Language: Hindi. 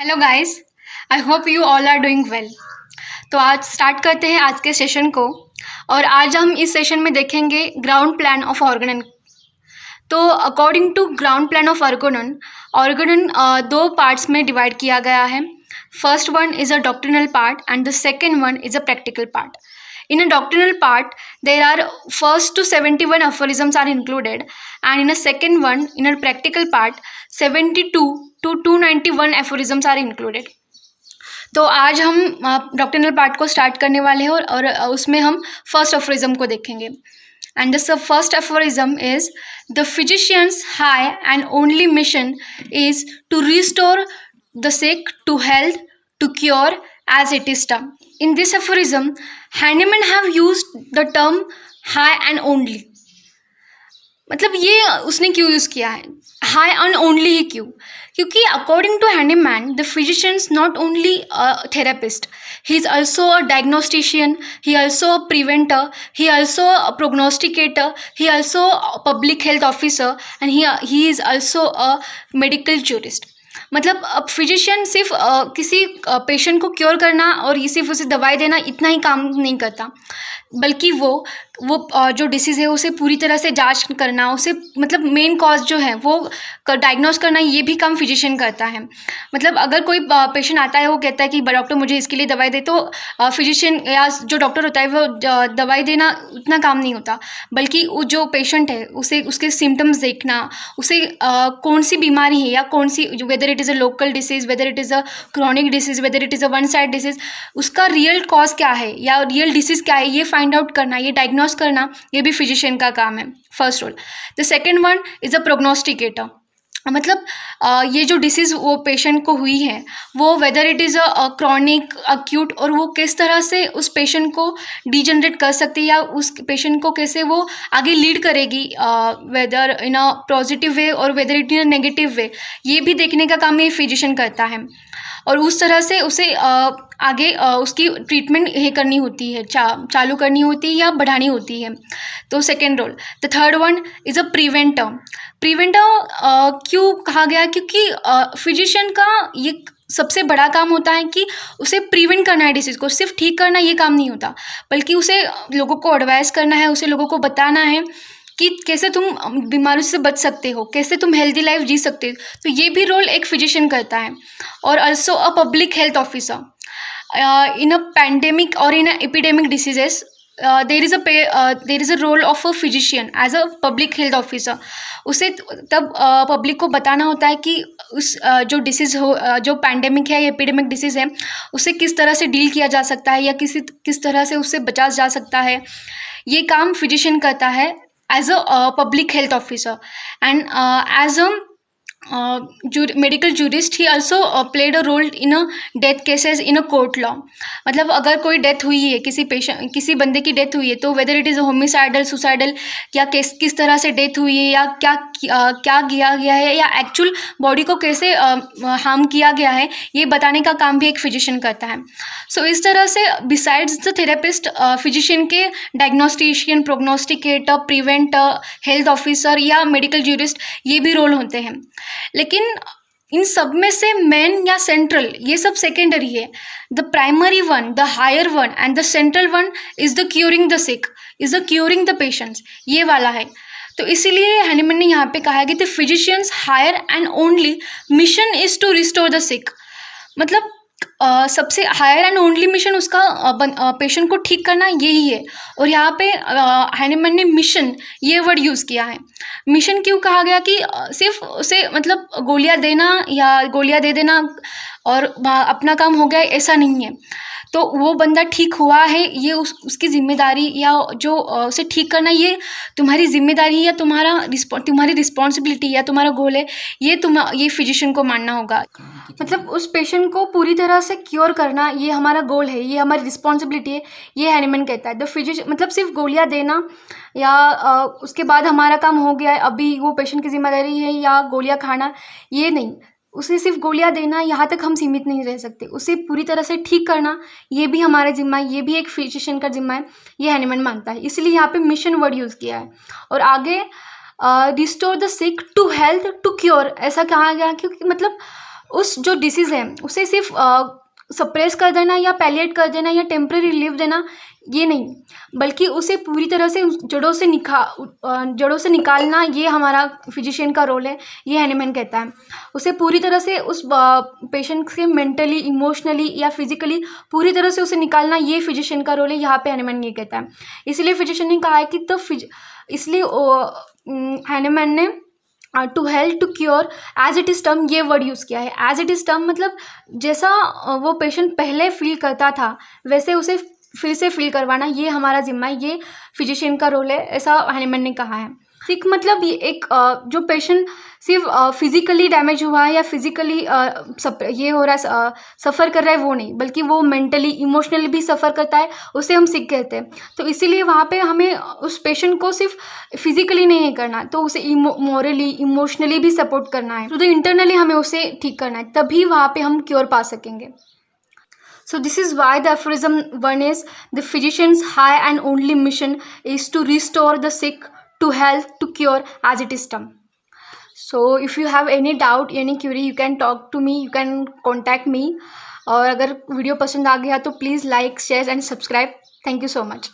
Hello guys. I hope you all are doing well. तो आज स्टार्ट करते हैं आज के सेशन को। और आज हम इस सेशन में देखेंगे ग्राउंड प्लान ऑफ ऑर्गेनन। तो according to ground plan of Organon, Organon दो पार्ट्स में डिवाइड किया गया है. First one is a doctrinal part and the second one is a practical part. In a doctrinal part, there are first to 71 aphorisms are included, and in a second one, in a practical part, 72 to 291 aphorisms are included. तो आज हम डॉक्ट्रिनल पार्ट को स्टार्ट करने वाले हैं और उसमें हम फर्स्ट अफोरिज्म को देखेंगे. And the first aphorism is the physician's high and only mission is to restore the sick to health, to cure as it is done. In this aphorism, Hahnemann have used the term high and only. मतलब ये उसने क्यों यूज़ किया है, हाई एंड ओनली ही क्यों? क्योंकि according to handyman the physicians not only therapist, he is also a diagnostician, he also a preventer, he also a prognosticator, he also public health officer and he is also a medical jurist. मतलब अब फिजिशियन सिर्फ किसी पेशेंट को क्योर करना और सिर्फ उसे दवाई देना इतना ही काम नहीं करता, बल्कि वो जो डिसीज़ है उसे पूरी तरह से जांच करना, उसे मतलब मेन कॉज जो है वो डायग्नोस करना, ये भी काम फिजिशियन करता है. मतलब अगर कोई पेशेंट आता है, वो कहता है कि डॉक्टर मुझे इसके लिए दवाई दे, तो फिजिशियन या जो डॉक्टर होता है वो दवाई देना उतना काम नहीं होता, बल्कि वो जो पेशेंट है उसे उसके सिम्टम्स देखना, उसे कौन सी बीमारी है या कौन सी, whether it is a local disease, whether it is a chronic disease, whether it is a one side disease, उसका रियल कॉज क्या है या रियल डिसीज़ क्या है, ये फाइंड आउट करना, ये डायग्नोस करना, ये भी फिजिशियन का काम है. First role. The second one is a prognosticator. मतलब ये जो डिसीज़ वो पेशेंट को हुई है, वो weather it is a chronic, acute, और वो किस तरह से उस पेशेंट को डिजनरेट कर सकती है या उस पेशेंट को कैसे वो आगे लीड करेगी, weather in a positive way और whether it in a negative way, ये भी देखने का काम ये फिजिशियन करता है. और उस तरह से उसे आगे उसकी ट्रीटमेंट ये करनी होती है, चालू करनी होती है या बढ़ानी होती है. तो second role. The third one is a preventer. Preventer क्यों कहा गया? क्योंकि फिजिशियन का ये सबसे बड़ा काम होता है कि उसे प्रिवेंट करना है डिसीज़ को, सिर्फ ठीक करना ये काम नहीं होता, बल्कि उसे लोगों को एडवाइस करना है, उसे लोगों को बताना है कि कैसे तुम बीमारी से बच सकते हो, कैसे तुम हेल्दी लाइफ जी सकते हो. तो ये भी रोल एक फिजिशियन करता है. और also a public health officer. in a pandemic or in a epidemic diseases, there is a role of a physician as a public health officer. उसे तब पब्लिक को बताना होता है कि उस जो डिसीज़ हो, जो पैंडेमिक है या एपिडेमिक डिसीज़ है, उसे किस तरह से डील किया जा सकता है या किस तरह से उससे बचा जा सकता है. ये काम फिजिशियन करता है as a public health officer. And as a medical jurist he also played a role in a death cases in a court law. मतलब अगर कोई डेथ हुई है, किसी बंदे की डेथ हुई है, तो weather it is homicidal, suicidal, या किस तरह से डेथ हुई है या क्या किया गया है या एक्चुअल बॉडी को कैसे हार्म किया गया है, ये बताने का काम भी एक फिजिशियन करता है. सो इस तरह से बिसाइड्स द थेरेपिस्ट, फिजिशियन के डायग्नोस्टिशियन, प्रोग्नोस्टिकेटर, प्रिवेंटर, हेल्थ ऑफिसर या मेडिकल जूरिस्ट, ये भी रोल होते हैं. लेकिन इन सब में से मेन या सेंट्रल, ये सब सेकेंडरी है. The primary one, the higher one and the central one is the curing the sick, is the curing the patients, ये वाला है. तो इसीलिए हैनीमैन ने यहाँ पे कहा है कि the physicians higher and only mission is to restore the sick. मतलब सबसे हायर एंड ओनली मिशन उसका पेशेंट को ठीक करना यही है. और यहाँ पे हैनीमैन ने मिशन ये वर्ड यूज़ किया है. मिशन क्यों कहा गया? कि सिर्फ उसे मतलब गोलियाँ देना या गोलियाँ दे देना और अपना काम हो गया, ऐसा नहीं है. तो वो बंदा ठीक हुआ है, ये उसकी जिम्मेदारी या जो उसे ठीक करना, ये तुम्हारी जिम्मेदारी या तुम्हारी रिस्पॉन्सिबिलिटी या तुम्हारा गोल है, ये फिजिशियन को मानना होगा. मतलब उस पेशेंट को पूरी तरह से क्योर करना, ये हमारा गोल है, ये हमारी रिस्पॉन्सिबिलिटी है, ये हैनीमैन कहता है. द फिजिशियन मतलब सिर्फ गोलियाँ देना या उसके बाद हमारा काम हो गया है, अभी वो पेशेंट की जिम्मेदारी है, या गोलियाँ खाना, ये नहीं. उसे सिर्फ गोलियाँ देना, यहाँ तक हम सीमित नहीं रह सकते. उसे पूरी तरह से ठीक करना, ये भी हमारा जिम्मा है, ये भी एक फिजिशियन का जिम्मा है, ये हैनीमैन मानता है. इसलिए यहाँ पे मिशन वर्ड यूज़ किया है. और आगे restore the sick to health to cure, ऐसा कहा गया क्योंकि मतलब उस जो डिसीज़ है उसे सिर्फ सप्रेस कर देना या पैलिएट कर देना या टेम्परेरी रिलीफ देना, ये नहीं, बल्कि उसे पूरी तरह से जड़ों से निकालना, ये हमारा फिजिशियन का रोल है, ये हैनीमैन कहता है। उसे पूरी तरह से उस पेशेंट से मेंटली, इमोशनली या फिजिकली पूरी तरह से उसे निकालना, ये फिजिशियन का रोल है, यहाँ पे हैनीमैन ये कहता है। इसलिए फिजिशियन ने कहा है कि इसलिए हैनीमैन ने to help to cure as it is term ये वर्ड यूज़ किया है। एज इट इज़ टर्म मतलब जैसा वो पेशेंट पहले फील करता था वैसे उसे फिर से फील करवाना, ये हमारा जिम्मा है, ये फिजिशियन का रोल है, ऐसा हैनीमैन ने कहा है। सिक मतलब ये एक जो पेशेंट सिर्फ फिजिकली डैमेज हुआ है या फिजिकली ये हो रहा है, सफ़र कर रहा है, वो नहीं, बल्कि वो मेंटली, इमोशनली भी सफ़र करता है, उसे हम सिक कहते हैं। तो इसीलिए वहाँ पे हमें उस पेशेंट को सिर्फ फिजिकली नहीं करना, तो उसे मोरली, इमोशनली भी सपोर्ट करना है, तो इंटरनली हमें उसे ठीक करना है, तभी वहाँ पे हम क्योर पा सकेंगे। So this is why the aphorism one is the physician's high and only mission is to restore the sick to health, to cure as it is done. So if you have any doubt, any query, you can talk to me, you can contact me. और अगर वीडियो पसंद आ गया तो please like, share and subscribe. Thank you so much.